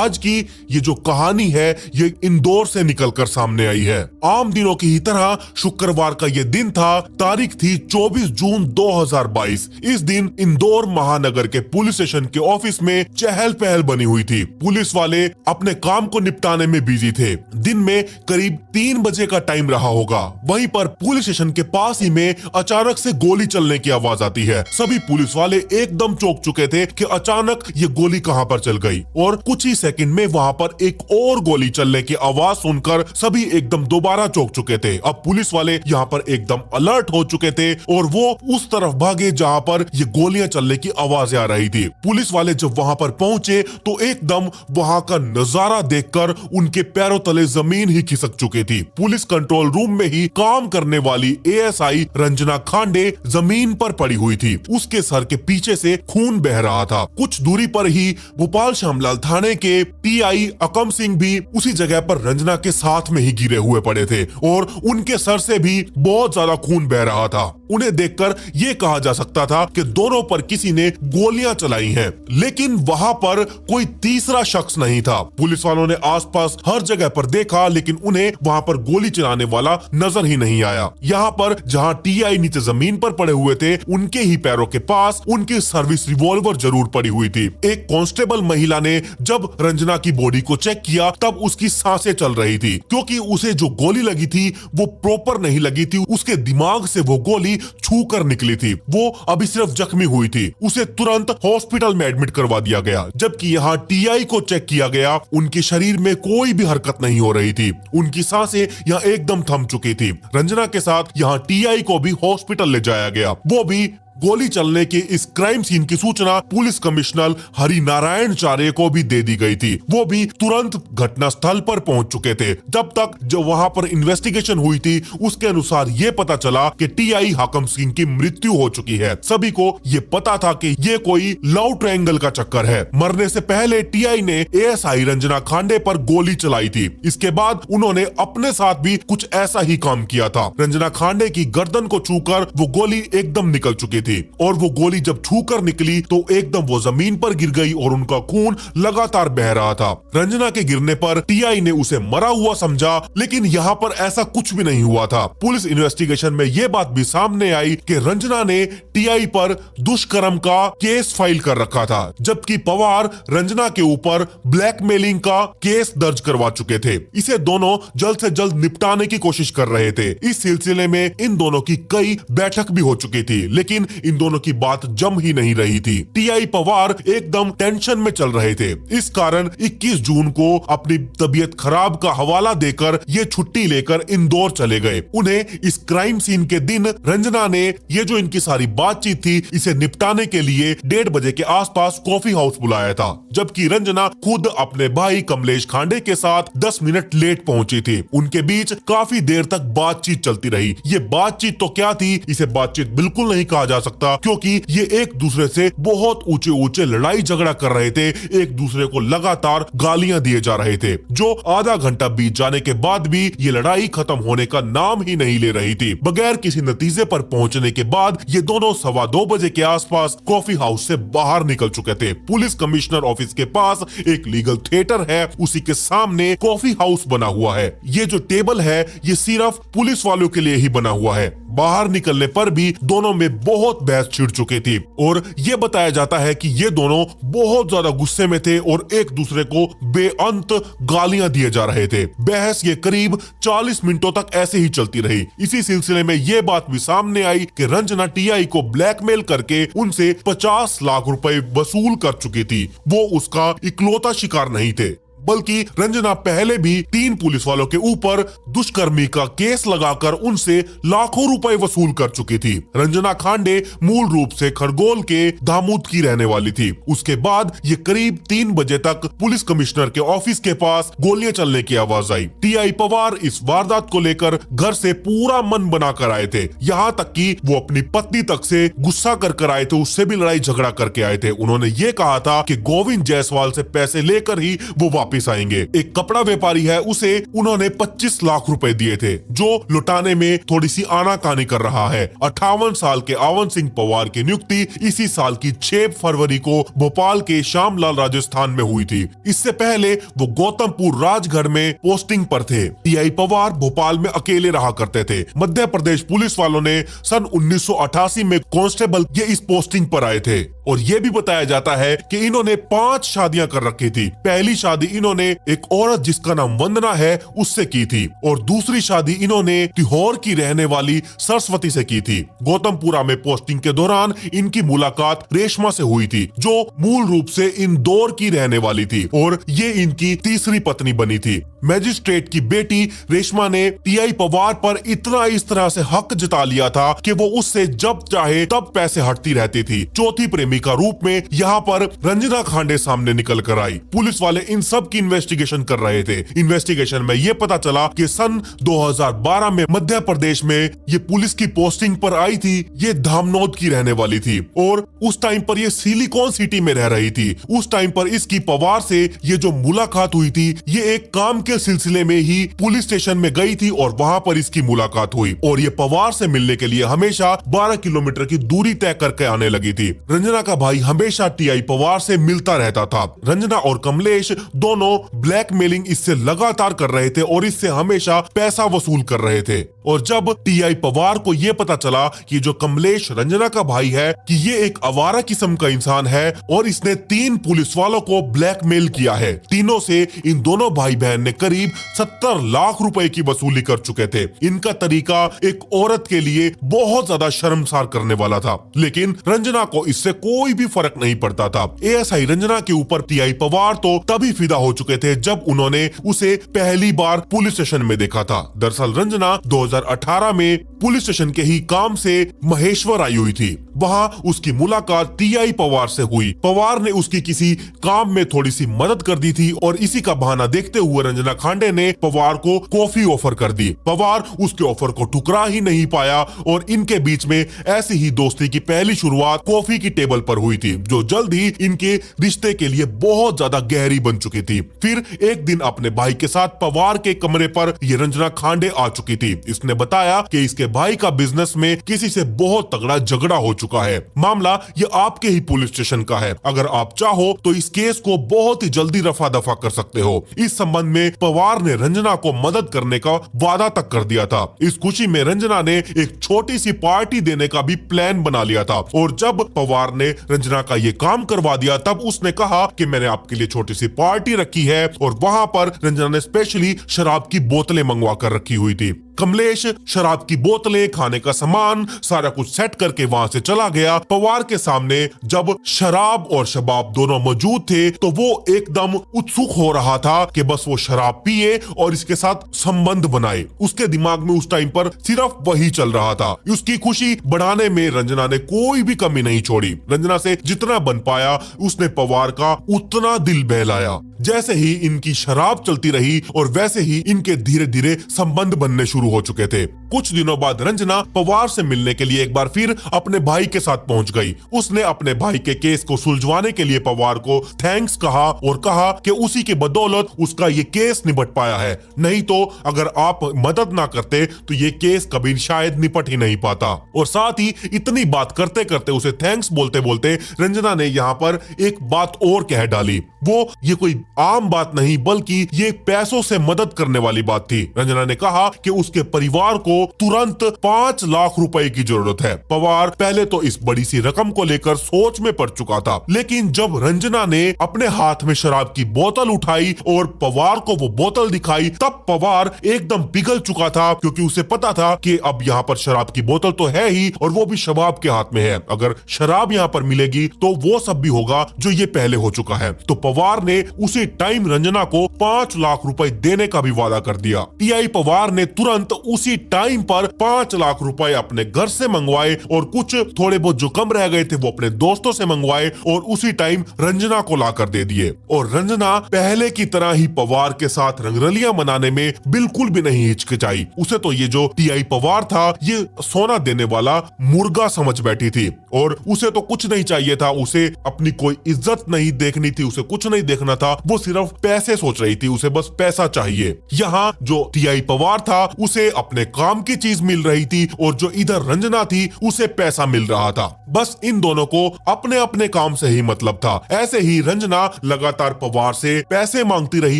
आज की ये जो कहानी है ये इंदौर से निकलकर सामने आई है। आम दिनों की ही तरह शुक्रवार का ये दिन था। तारीख थी 24 जून 2022। इस दिन इंदौर महानगर के पुलिस स्टेशन के ऑफिस में चहल पहल बनी हुई थी। पुलिस वाले अपने काम को निपटाने में बिजी थे। दिन में करीब 3 बजे का टाइम रहा होगा। वहीं पर पुलिस स्टेशन के पास ही में अचानक से गोली चलने की आवाज आती है। सभी पुलिस वाले एकदम चौंक चुके थे कि अचानक ये गोली कहां पर चल गई, और कुछ ही सेकंड में वहां पर एक और गोली चलने की आवाज सुनकर सभी एकदम दोबारा चौंक चुके थे। अब पुलिस वाले यहाँ पर एकदम अलर्ट हो चुके थे और वो उस तरफ भागे जहाँ पर ये गोलियां चलने की आवाजें आ रही थी। पुलिस वाले जब वहां पर पहुंचे तो एकदम वहां का नजारा देखकर उनके पैरों तले जमीन ही खिसक चुकी थी। पुलिस कंट्रोल रूम में ही काम करने वाली एएसआई रंजना खांडे जमीन पर पड़ी हुई थी। उसके सर के पीछे से खून बह रहा था। कुछ दूरी पर ही भोपाल श्यामलाल थाने के टीआई अकम सिंह भी उसी जगह पर रंजना के साथ में ही गिरे हुए पड़े थे और उनके सर से भी बहुत ज्यादा खून बह रहा था। उन्हें देखकर ये कहा जा सकता था कि दोनों पर किसी ने गोलियां चलाई हैं, लेकिन वहां पर कोई तीसरा शख्स नहीं था। पुलिस वालों ने आसपास हर जगह पर देखा, लेकिन उन्हें वहां पर गोली चलाने वाला नजर ही नहीं आया। यहाँ पर जहाँ टीआई नीचे जमीन पर पड़े हुए थे, उनके ही पैरों के पास उनकी सर्विस रिवॉल्वर जरूर पड़ी हुई थी। एक कांस्टेबल महिला ने जब रंजना की बॉडी को चेक किया तब उसकी सांसें चल रही थी, क्योंकि उसे जो गोली लगी थी वो प्रॉपर नहीं लगी थी। उसके दिमाग से वो गोली छू कर निकली थी। वो अभी सिर्फ जख्मी हुई थी। उसे तुरंत हॉस्पिटल में एडमिट करवा दिया गया। जबकि यहाँ टीआई को चेक किया गया, उनके शरीर में कोई भी हरकत नहीं हो रही थी। उनकी सांसें यहाँ एकदम थम चुकी थी। रंजना के साथ यहाँ टीआई को भी हॉस्पिटल ले जाया गया। वो भी गोली चलने के इस क्राइम सीन की सूचना पुलिस कमिश्नर हरि नारायण चारे को भी दे दी गई थी। वो भी तुरंत घटना स्थल पर पहुंच चुके थे। जब तक जो वहां पर इन्वेस्टिगेशन हुई थी उसके अनुसार ये पता चला कि टीआई हाकम सिंह की मृत्यु हो चुकी है। सभी को ये पता था कि ये कोई लव ट्रायंगल का चक्कर है। मरने से पहले टीआई ने एएसआई रंजना खांडे पर गोली चलाई थी। इसके बाद उन्होंने अपने साथ भी कुछ ऐसा ही काम किया था। रंजना खांडे की गर्दन को छूकर वो गोली एकदम निकल चुकी थी और वो गोली जब छूकर निकली तो एकदम वो जमीन पर गिर गई और उनका खून लगातार बह रहा था। रंजना के गिरने पर टीआई ने उसे मरा हुआ समझा, लेकिन यहाँ पर ऐसा कुछ भी नहीं हुआ था। पुलिस इन्वेस्टिगेशन में ये बात भी सामने आई कि रंजना ने टीआई पर दुष्कर्म का केस फाइल कर रखा था, जबकि पवार रंजना के ऊपर ब्लैकमेलिंग का केस दर्ज करवा चुके थे। इसे दोनों जल्द से जल्द निपटाने की कोशिश कर रहे थे। इस सिलसिले में इन दोनों की कई बैठक भी हो चुकी थी, लेकिन इन दोनों की बात जम ही नहीं रही थी। टीआई पवार एकदम टेंशन में चल रहे थे। इस कारण 21 जून को अपनी तबीयत खराब का हवाला देकर ये छुट्टी लेकर इंदौर चले गए। उन्हें इस क्राइम सीन के दिन रंजना ने ये जो इनकी सारी बातचीत थी इसे निपटाने के लिए 1:30 बजे के आसपास कॉफी हाउस बुलाया था, जबकि रंजना खुद अपने भाई कमलेश खांडे के साथ 10 मिनट लेट पहुंची थी। उनके बीच काफी देर तक बातचीत चलती रही। ये बातचीत तो क्या थी, इसे बातचीत बिल्कुल नहीं कहा जा सकता, क्योंकि ये एक दूसरे से बहुत ऊंचे ऊंचे लड़ाई झगड़ा कर रहे थे। एक दूसरे को लगातार गालियां दिए जा रहे थे, जो आधा घंटा बीत जाने के बाद भी ये लड़ाई खत्म होने का नाम ही नहीं ले रही थी। बगैर किसी नतीजे पर पहुंचने के बाद ये दोनों 2:15 बजे के आसपास कॉफी हाउस से बाहर निकल चुके थे। पुलिस कमिश्नर ऑफिस के पास एक लीगल थिएटर है, उसी के सामने कॉफी हाउस बना हुआ है। ये जो टेबल है ये सिर्फ पुलिस वालों के लिए ही बना हुआ है। बाहर निकलने पर भी दोनों में बहुत बहस छिड़ चुकी थी और ये बताया जाता है कि ये दोनों बहुत ज्यादा गुस्से में थे और एक दूसरे को बेअंत गालियां दिए जा रहे थे। बहस ये करीब 40 मिनटों तक ऐसे ही चलती रही। इसी सिलसिले में ये बात भी सामने आई कि रंजना टीआई को ब्लैकमेल करके उनसे 50 लाख रुपए वसूल कर चुकी थी। वो उसका इकलौता शिकार नहीं थे, बल्कि रंजना पहले भी 3 पुलिस वालों के ऊपर दुष्कर्मी का केस लगाकर उनसे लाखों रुपए वसूल कर चुकी थी। रंजना खांडे मूल रूप से खरगोल के दामूद की रहने वाली थी। उसके बाद ये करीब 3 बजे तक पुलिस कमिश्नर के ऑफिस के पास गोलियां चलने की आवाज आई। टीआई पवार इस वारदात को लेकर घर से पूरा मन बना कर आए थे। यहाँ तक कि वो अपनी पत्नी तक से गुस्सा कर आए थे, उससे भी लड़ाई झगड़ा करके आए थे। उन्होंने ये कहा था कि गोविंद जायसवाल से पैसे लेकर ही वो वापस आएंगे। एक कपड़ा व्यापारी है, उसे उन्होंने 25 लाख रुपए दिए थे, जो लुटाने में थोड़ी सी आनाकानी कर रहा है। 58 साल के आवन सिंह पवार की नियुक्ति इसी साल की 6 फरवरी को भोपाल के श्यामलाल राजस्थान में हुई थी। इससे पहले वो गौतमपुर राजगढ़ में पोस्टिंग पर थे। टीआई पवार भोपाल में अकेले रहा करते थे। मध्य प्रदेश पुलिस वालों ने सन 1988 में कांस्टेबल ये इस पोस्टिंग पर आए थे और ये भी बताया जाता है कि इन्होंने 5 शादियां कर रखी थी। पहली शादी इन्होंने एक औरत जिसका नाम वंदना है उससे की थी और दूसरी शादी इन्होंने तिहौर की रहने वाली सरस्वती से की थी। गौतमपुरा में पोस्टिंग के दौरान इनकी मुलाकात रेशमा से हुई थी, जो मूल रूप से इंदौर की रहने वाली थी और ये इनकी तीसरी पत्नी बनी थी। मैजिस्ट्रेट की बेटी रेशमा ने टीआई पवार पर इतना इस तरह से हक जता लिया था कि वो उससे जब चाहे तब पैसे हटती रहती थी। चौथी प्रेमिका रूप में यहाँ पर रंजना खांडे सामने निकल कर आई। पुलिस वाले इन सब की इन्वेस्टिगेशन कर रहे थे। इन्वेस्टिगेशन में ये पता चला कि सन 2012 में मध्य प्रदेश में ये पुलिस की पोस्टिंग पर आई थी। ये धामनोद की रहने वाली थी और उस टाइम पर ये सिलिकॉन सिटी में रह रही थी। उस टाइम पर इसकी पवार से ये जो मुलाकात हुई थी, ये एक काम के सिलसिले में ही पुलिस स्टेशन में गई थी और वहां पर इसकी मुलाकात हुई और ये पवार से मिलने के लिए हमेशा 12 किलोमीटर की दूरी तय करके आने लगी थी। रंजना का भाई हमेशा टीआई पवार से मिलता रहता था। रंजना और कमलेश दोनों ब्लैकमेलिंग इससे लगातार कर रहे थे और इससे हमेशा पैसा वसूल कर रहे थे। और जब टीआई पवार को यह पता चला कि जो कमलेश रंजना का भाई है कि ये एक आवारा किस्म का इंसान है और इसने 3 पुलिस वालों को ब्लैकमेल किया है, तीनों से इन दोनों भाई बहन ने करीब 70 लाख रुपए की वसूली कर चुके थे। इनका तरीका एक औरत के लिए बहुत ज्यादा शर्मसार करने वाला था, लेकिन रंजना को इससे कोई भी फर्क नहीं पड़ता था। एएसआई रंजना के ऊपर टीआई पवार तो तभी फिदा हो चुके थे जब उन्होंने उसे पहली बार पुलिस स्टेशन में देखा था। दरअसल रंजना 2018 में पुलिस स्टेशन के ही काम से महेश्वर आई हुई थी। वहां उसकी मुलाकात टीआई पवार से हुई। पवार ने उसकी किसी काम में थोड़ी सी मदद कर दी थी और इसी का बहाना देखते हुए रंजना खांडे ने पवार को कॉफी ऑफर कर दी। पवार उसके ऑफर को ठुकरा ही नहीं पाया और इनके बीच में ऐसी ही दोस्ती की पहली शुरुआत कॉफी की टेबल पर हुई थी, जो जल्द ही इनके रिश्ते के लिए बहुत ज्यादा गहरी बन चुकी थी। फिर एक दिन अपने भाई के साथ पवार के कमरे पर ये रंजना खांडे आ चुकी थी। इसने बताया कि इसके भाई का बिजनेस में किसी से बहुत तगड़ा झगड़ा हो चुका है। मामला ये आपके ही पुलिस स्टेशन का है। अगर आप चाहो तो इस केस को बहुत ही जल्दी रफा दफा कर सकते हो। इस संबंध में पवार ने रंजना को मदद करने का वादा तक कर दिया था। इस खुशी में रंजना ने एक छोटी सी पार्टी देने का भी प्लान बना लिया था और जब पवार ने रंजना का ये काम करवा दिया तब उसने कहा कि मैंने आपके लिए छोटी सी पार्टी रखी है और वहां पर रंजना ने स्पेशली शराब की बोतलें मंगवा कर रखी हुई थी। कमलेश शराब की बोतलें, खाने का सामान सारा कुछ सेट करके वहां से चला गया। पवार के सामने जब शराब और शबाब दोनों मौजूद थे तो वो एकदम उत्सुक हो रहा था कि बस वो शराब पिए और इसके साथ संबंध बनाए। उसके दिमाग में उस टाइम पर सिर्फ वही चल रहा था। उसकी खुशी बढ़ाने में रंजना ने कोई भी कमी नहीं छोड़ी। रंजना से जितना बन पाया उसने पवार का उतना दिल बहलाया। जैसे ही इनकी शराब चलती रही और वैसे ही इनके धीरे धीरे संबंध बनने शुरू हो चुके थे। कुछ दिनों बाद रंजना पवार से मिलने के लिए एक बार फिर अपने भाई के साथ पहुंच गई। उसने अपने भाई के केस को सुलझवाने के लिए पवार को थैंक्स कहा और कहा कि उसी के बदौलत उसका ये केस निपट पाया है, नहीं तो अगर आप मदद ना करते तो ये केस कभी शायद निपट ही नहीं पाता। और साथ ही इतनी बात करते करते उसे थैंक्स बोलते बोलते रंजना ने यहाँ पर एक बात और कह डाली। वो ये कोई आम बात नहीं बल्कि ये पैसों से मदद करने वाली बात थी। रंजना ने कहा कि उसके परिवार को तुरंत 5 लाख रुपए की जरूरत है। पवार पहले तो इस बड़ी सी रकम को लेकर सोच में पड़ चुका था, लेकिन जब रंजना ने अपने हाथ में शराब की बोतल उठाई और पवार को वो बोतल दिखाई तब पवार एकदम पिघल चुका था, क्योंकि उसे पता था कि अब यहाँ पर शराब की बोतल तो है ही और वो भी शबाब के हाथ में है। अगर शराब यहाँ पर मिलेगी तो वो सब भी होगा जो ये पहले हो चुका है। तो पवार ने उसी टाइम रंजना को 5 लाख रुपए देने का भी वादा कर दिया। टीआई पवार ने तुरंत उसी टाइम पर 5 लाख रुपए अपने घर से मंगवाए और कुछ थोड़े बहुत जो कम रह गए थे वो अपने दोस्तों से मंगवाए और उसी टाइम रंजना को लाकर दे दिए। और रंजना पहले की तरह ही पवार के साथ रंगरलियां मनाने में बिल्कुल भी नहीं हिचकिचाई। उसे तो ये जो टीआई पवार था ये सोना देने वाला मुर्गा समझ बैठी थी और उसे तो कुछ नहीं चाहिए था। उसे अपनी कोई इज्जत नहीं देखनी थी, उसे कुछ कुछ नहीं देखना था, वो सिर्फ पैसे सोच रही थी, उसे बस पैसा चाहिए। यहाँ जो टीआई पवार था उसे अपने काम की चीज मिल रही थी और जो इधर रंजना थी उसे पैसा मिल रहा था। बस इन दोनों को अपने अपने काम से ही मतलब था। ऐसे ही रंजना लगातार पवार से पैसे मांगती रही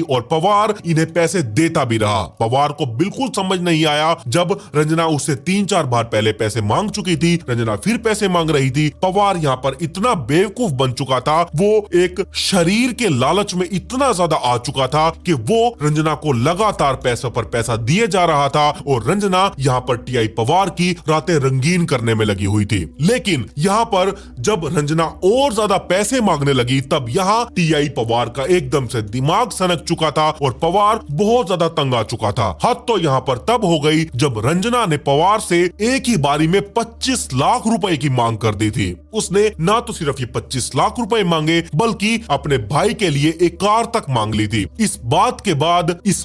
और पवार इन्हें पैसे देता भी रहा। पवार को बिल्कुल समझ नहीं आया जब रंजना उससे 3-4 बार पहले पैसे मांग चुकी थी, रंजना फिर पैसे मांग रही थी। पवार यहाँ पर इतना बेवकूफ बन चुका था, वो एक शरीर के लालच में इतना ज्यादा आ चुका था कि वो रंजना को लगातार पैसों पर पैसा दिए जा रहा था और रंजना यहाँ पर टीआई पवार की रातें रंगीन करने में लगी हुई थी। लेकिन यहाँ पर जब रंजना और ज्यादा पैसे मांगने लगी तब यहाँ टीआई पवार का एकदम से दिमाग सनक चुका था और पवार बहुत ज्यादा तंग आ चुका था। हद तो यहाँ पर तब हो गई जब रंजना ने पवार से एक ही बारी में 25 लाख रुपए की मांग कर दी थी। उसने ना तो सिर्फ ये 25 लाख रुपए मांगे बल्कि अपने भाई के लिए एक कार तक मांग ली थी। इस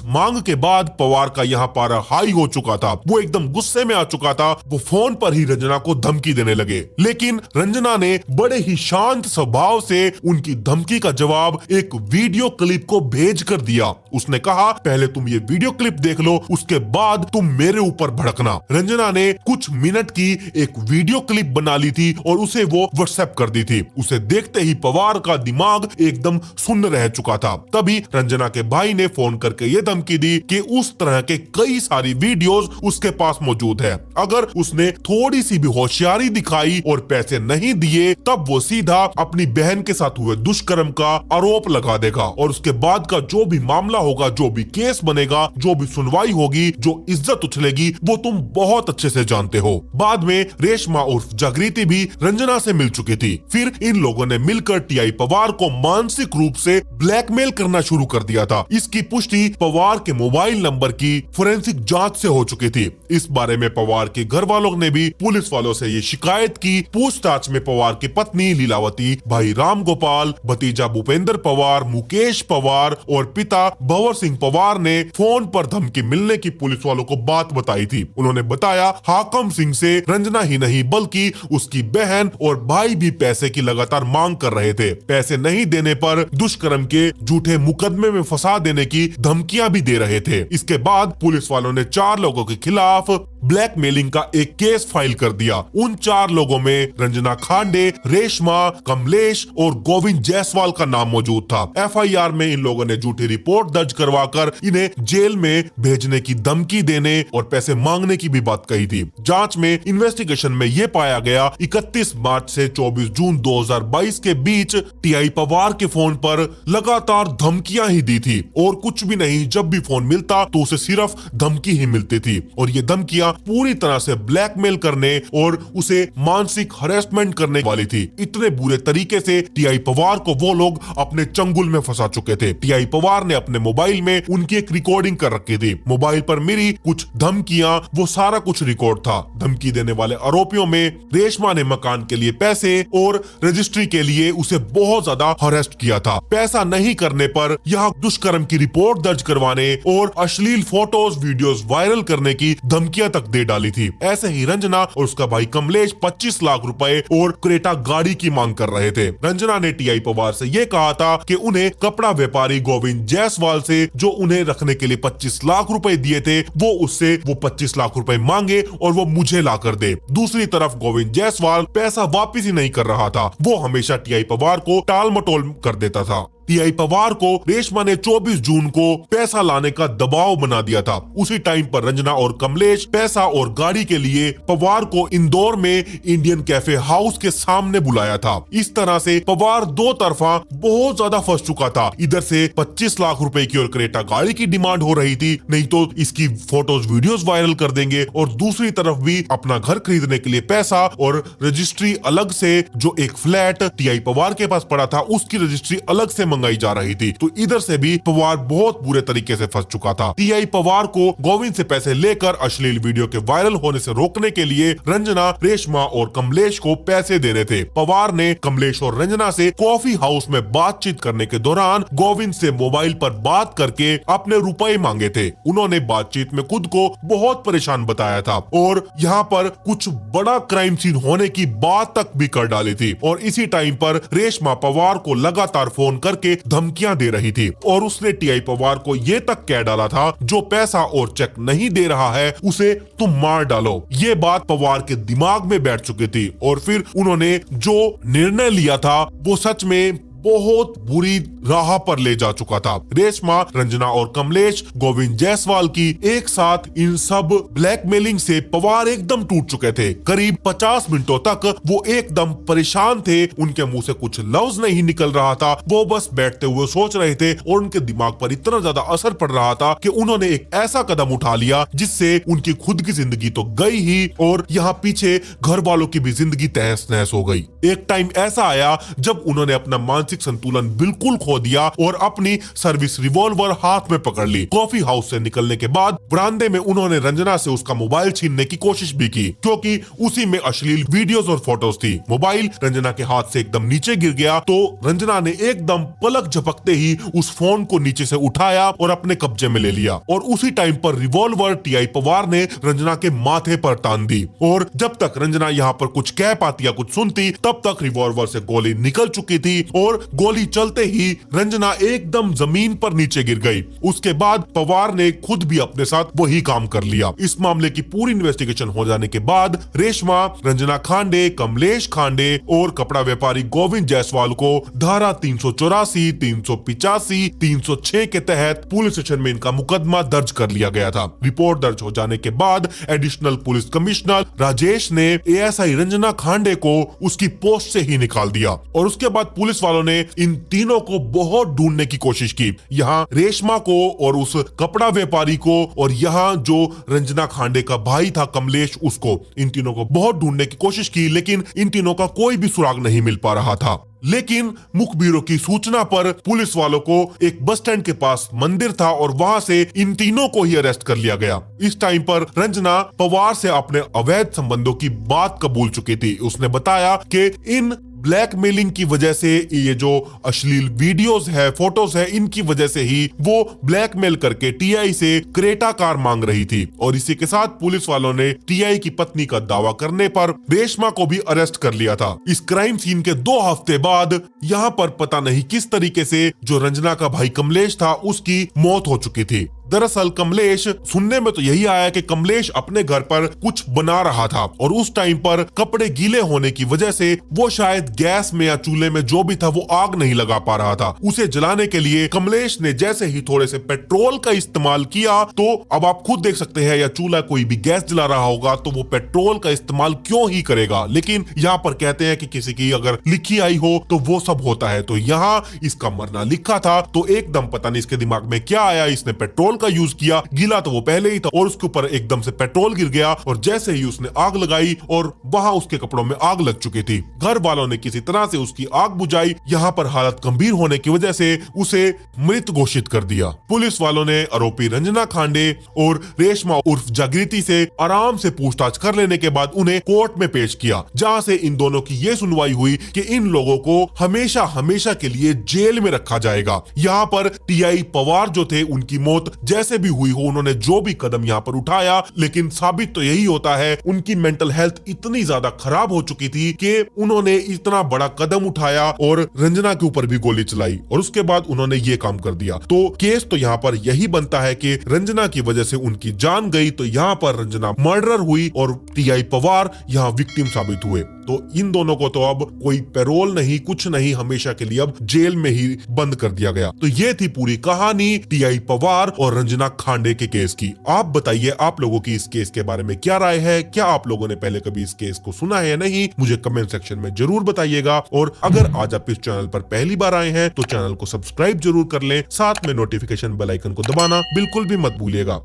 मांग के बाद पवार का यहाँ पारा हाई हो चुका था, वो एकदम गुस्से में आ चुका था। वो फोन पर ही रंजना को धमकी देने लगे, लेकिन रंजना ने बड़े ही शांत स्वभाव से उनकी धमकी का जवाब एक वीडियो क्लिप को भेज कर दिया। उसने कहा पहले तुम ये वीडियो क्लिप देख लो, उसके बाद तुम मेरे ऊपर भड़कना। रंजना ने कुछ मिनट की एक वीडियो क्लिप बना ली थी और उसे वो व्हाट्सएप कर दी थी। उसे देखते ही पवार का दिमाग एकदम सुन्न रह चुका था। तभी रंजना के भाई ने फोन करके ये धमकी दी कि उस तरह के कई सारी वीडियोस उसके पास मौजूद है, अगर उसने थोड़ी सी भी होशियारी दिखाई और पैसे नहीं दिए तब वो सीधा अपनी बहन के साथ हुए दुष्कर्म का आरोप लगा देगा और उसके बाद का जो भी मामला होगा, जो भी केस बनेगा, जो भी सुनवाई होगी, जो इज्जत उछलेगी, वो तुम बहुत अच्छे से जानते हो। बाद में रेशमा उर्फ जागृति भी रंजना से मिल चुकी थी। फिर इन लोगों ने मिलकर टीआई पवार को मानसिक रूप से ब्लैकमेल करना शुरू कर दिया था। इसकी पुष्टि पवार के मोबाइल नंबर की फोरेंसिक जांच से हो चुकी थी। इस बारे में पवार के घर वालों ने भी पुलिस वालों से ये शिकायत की। पूछताछ में पवार की पत्नी लीलावती, भाई राम गोपाल, भतीजा भूपेंद्र पवार, मुकेश पवार और पिता भंवर सिंह पवार ने फोन पर धमकी मिलने की पुलिस वालों को बात बताई थी। उन्होंने बताया हाकम सिंह से रंजना ही नहीं बल्कि उसकी बहन और भाई भी पैसे की लगातार मांग कर रहे थे। पैसे नहीं देने पर दुष्कर्म के झूठे मुकदमे में फंसा देने की धमकियां भी दे रहे थे। इसके बाद पुलिस वालों ने 4 लोगों के खिलाफ ब्लैकमेलिंग का एक केस फाइल कर दिया। उन 4 लोगों में रंजना खांडे, रेशमा, कमलेश और गोविंद जायसवाल का नाम मौजूद था। एफआईआर में इन लोगों ने झूठी रिपोर्ट दर्ज करवाकर इन्हें जेल में भेजने की धमकी देने और पैसे मांगने की भी बात कही थी। जांच में इन्वेस्टिगेशन में यह पाया गया 31 मार्च से 24 जून 2022 के बीच टीआई पवार के फोन पर लगातार धमकियां ही दी थी और कुछ भी नहीं। जब भी फोन मिलता तो उसे सिर्फ धमकी ही मिलती थी और ये धमकियां पूरी तरह से ब्लैकमेल करने और उसे मानसिक हरेसमेंट करने वाली थी। इतने बुरे तरीके से टीआई पवार को वो लोग अपने चंगुल में फंसा चुके थे। टीआई पवार ने अपने मोबाइल में उनकी एक रिकॉर्डिंग कर रखी थी। मोबाइल पर मिली कुछ धमकियां, वो सारा कुछ रिकॉर्ड था। धमकी देने वाले आरोपियों में रेशमा ने मकान के लिए पैसे और रजिस्ट्री के लिए उसे बहुत ज्यादा हरेस्ट किया था। पैसा नहीं करने पर यहाँ दुष्कर्म की रिपोर्ट दर्ज करवाने और अश्लील फोटोज वीडियोस वायरल करने की धमकियां तक दे डाली थी। ऐसे ही रंजना और उसका भाई कमलेश 25 लाख रुपए और क्रेटा गाड़ी की मांग कर रहे थे। रंजना ने टीआई पवार से ये कहा था कि उन्हें कपड़ा व्यापारी गोविंद जायसवाल से जो उन्हें रखने के लिए 25 लाख रुपए दिए थे वो उससे वो 25 लाख रुपए मांगे और वो मुझे ला कर दे। दूसरी तरफ गोविंद जायसवाल पैसा वापिस ही नहीं कर रहा था, वो हमेशा टीआई पवार को टाल मटोल कर देता था। टीआई पवार को रेशमा ने 24 जून को पैसा लाने का दबाव बना दिया था। उसी टाइम पर रंजना और कमलेश पैसा और गाड़ी के लिए पवार को इंदौर में इंडियन कैफे हाउस के सामने बुलाया था। इस तरह से पवार दो तरफा बहुत ज्यादा फंस चुका था। इधर से 25 लाख रुपए की और क्रेटा गाड़ी की डिमांड हो रही थी, नहीं तो इसकी फोटोज वीडियोस वायरल कर देंगे, और दूसरी तरफ भी अपना घर खरीदने के लिए पैसा और रजिस्ट्री अलग से, जो एक फ्लैट टीआई पवार के पास पड़ा था उसकी रजिस्ट्री अलग से मंगाई जा रही थी। तो इधर से भी पवार बहुत बुरे तरीके से फंस चुका था। टीआई पवार को गोविंद से पैसे लेकर अश्लील वीडियो के वायरल होने से रोकने के लिए रंजना, रेशमा और कमलेश को पैसे देने थे। पवार ने कमलेश और रंजना से कॉफी हाउस में बातचीत करने के दौरान गोविंद से मोबाइल पर बात करके अपने रुपए मांगे थे। उन्होंने बातचीत में खुद को बहुत परेशान बताया था और यहाँ पर कुछ बड़ा क्राइम सीन होने की बात तक भी कर डाली थी। और इसी टाइम पर रेशमा पवार को लगातार फोन करके के धमकियां दे रही थी और उसने टीआई पवार को ये तक कह डाला था, जो पैसा और चेक नहीं दे रहा है उसे तुम मार डालो। ये बात पवार के दिमाग में बैठ चुकी थी और फिर उन्होंने जो निर्णय लिया था वो सच में बहुत बुरी राह पर ले जा चुका था। रेशमा, रंजना और कमलेश गोविंद जायसवाल की एक साथ इन सब ब्लैकमेलिंग से पवार एकदम टूट चुके थे। करीब 50 मिनटों तक वो एकदम परेशान थे, उनके मुंह से कुछ लफ्ज नहीं निकल रहा था। वो बस बैठते हुए सोच रहे थे और उनके दिमाग पर इतना ज्यादा असर पड़ रहा था कि उन्होंने एक ऐसा कदम उठा लिया जिससे उनकी खुद की जिंदगी तो गई ही और यहाँ पीछे घर वालों की भी जिंदगी तहस नहस हो गई। एक टाइम ऐसा आया जब उन्होंने अपना मानसिक संतुलन बिल्कुल खो दिया और अपनी सर्विस रिवॉल्वर हाथ में पकड़ ली। कॉफी हाउस से निकलने के बाद बरामदे में उन्होंने रंजना से उसका मोबाइल छीनने की कोशिश भी की, क्योंकि उसी में अश्लील वीडियोस और फोटोज थी। मोबाइल रंजना के हाथ से एकदम नीचे गिर गया तो रंजना ने एकदम पलक झपकते ही उस फोन को नीचे से उठाया और अपने कब्जे में ले लिया और उसी टाइम पर रिवॉल्वर टीआई पवार ने रंजना के माथे पर तान दी और जब तक रंजना यहाँ पर कुछ कह पाती या कुछ सुनती तब तक रिवॉल्वर से गोली निकल चुकी थी और गोली चलते ही रंजना एकदम जमीन पर नीचे गिर गई। उसके बाद पवार ने खुद भी अपने साथ वही काम कर लिया। इस मामले की पूरी इन्वेस्टिगेशन हो जाने के बाद रेशमा, रंजना खांडे, कमलेश खांडे और कपड़ा व्यापारी गोविंद जायसवाल को धारा 384, 385, 306 के तहत पुलिस स्टेशन में इनका मुकदमा दर्ज कर लिया गया था। रिपोर्ट दर्ज हो जाने के बाद एडिशनल पुलिस कमिश्नर राजेश ने एएसआई रंजना खांडे को उसकी पोस्ट से ही निकाल दिया और उसके बाद पुलिस वालों ने इन तीनों को बहुत ढूंढने की कोशिश की। यहाँ रेशमा को और उस कपड़ा व्यापारी को और यहाँ जो रंजना खांडे का भाई था कमलेश, उसको, इन तीनों को बहुत ढूंढने की कोशिश की, लेकिन इन तीनों का कोई भी सुराग नहीं मिल पा रहा था। लेकिन मुखबिरों की सूचना पर पुलिस वालों को एक बस स्टैंड के पास मंदिर था और वहां से इन तीनों को ही अरेस्ट कर लिया गया। इस टाइम पर रंजना पवार से अपने अवैध संबंधों की बात कबूल चुकी थी। उसने बताया कि इन ब्लैकमेलिंग की वजह से, ये जो अश्लील वीडियोस है, फोटोज है, इनकी वजह से ही वो ब्लैकमेल करके टीआई से क्रेटा कार मांग रही थी और इसी के साथ पुलिस वालों ने टीआई की पत्नी का दावा करने पर रेशमा को भी अरेस्ट कर लिया था। इस क्राइम सीन के 2 हफ्ते बाद यहाँ पर पता नहीं किस तरीके से जो रंजना का भाई कमलेश था उसकी मौत हो चुकी थी। दरअसल कमलेश, सुनने में तो यही आया कि कमलेश अपने घर पर कुछ बना रहा था और उस टाइम पर कपड़े गीले होने की वजह से वो शायद गैस में या चूल्हे में जो भी था वो आग नहीं लगा पा रहा था। उसे जलाने के लिए कमलेश ने जैसे ही थोड़े से पेट्रोल का इस्तेमाल किया तो अब आप खुद देख सकते हैं, या चूल्हा कोई भी गैस जला रहा होगा तो वो पेट्रोल का इस्तेमाल क्यों ही करेगा। लेकिन यहाँ पर कहते हैं कि किसी की अगर लिखी आई हो तो वो सब होता है। तो यहाँ इसका मरना लिखा था तो एकदम पता नहीं इसके दिमाग में क्या आया, इसने पेट्रोल का यूज किया। गीला तो वो पहले ही था और उसके ऊपर एकदम से पेट्रोल गिर गया और जैसे ही उसने आग लगाई और वहां उसके कपड़ों में आग लग चुकी थी। घर वालों ने किसी तरह से उसकी आग बुझाई। यहाँ पर हालत गंभीर होने की वजह से उसे मृत घोषित कर दिया। पुलिस वालों ने आरोपी रंजना खांडे और रेशमा उर्फ जागृति से आराम से पूछताछ कर लेने के बाद उन्हें कोर्ट में पेश किया, जहाँ से इन दोनों की ये सुनवाई हुई कि इन लोगों को हमेशा हमेशा के लिए जेल में रखा जाएगा। यहाँ पर टीआई पवार जो थे उनकी मौत जैसे भी हुई हो, उन्होंने जो भी कदम यहाँ पर उठाया, लेकिन साबित तो यही होता है उनकी मेंटल हेल्थ इतनी ज्यादा खराब हो चुकी थी कि उन्होंने इतना बड़ा कदम उठाया और रंजना के ऊपर भी गोली चलाई और उसके बाद उन्होंने ये काम कर दिया। तो केस तो यहाँ पर यही बनता है कि रंजना की वजह से उनकी जान गई, तो यहाँ पर रंजना मर्डर हुई और टीआई पवार यहाँ विक्टिम साबित हुए। तो इन दोनों को तो अब कोई पैरोल नहीं, कुछ नहीं, हमेशा के लिए अब जेल में ही बंद कर दिया गया। तो ये थी पूरी कहानी टीआई पवार और रंजना खांडे के केस की। आप बताइए आप लोगों की इस केस के बारे में क्या राय है? क्या आप लोगों ने पहले कभी इस केस को सुना है या नहीं? मुझे कमेंट सेक्शन में जरूर बताइएगा। और अगर आज आप इस चैनल पर पहली बार आए हैं तो चैनल को सब्सक्राइब जरूर कर लें, साथ में नोटिफिकेशन बेल आइकन को दबाना बिल्कुल भी मत भूलिएगा।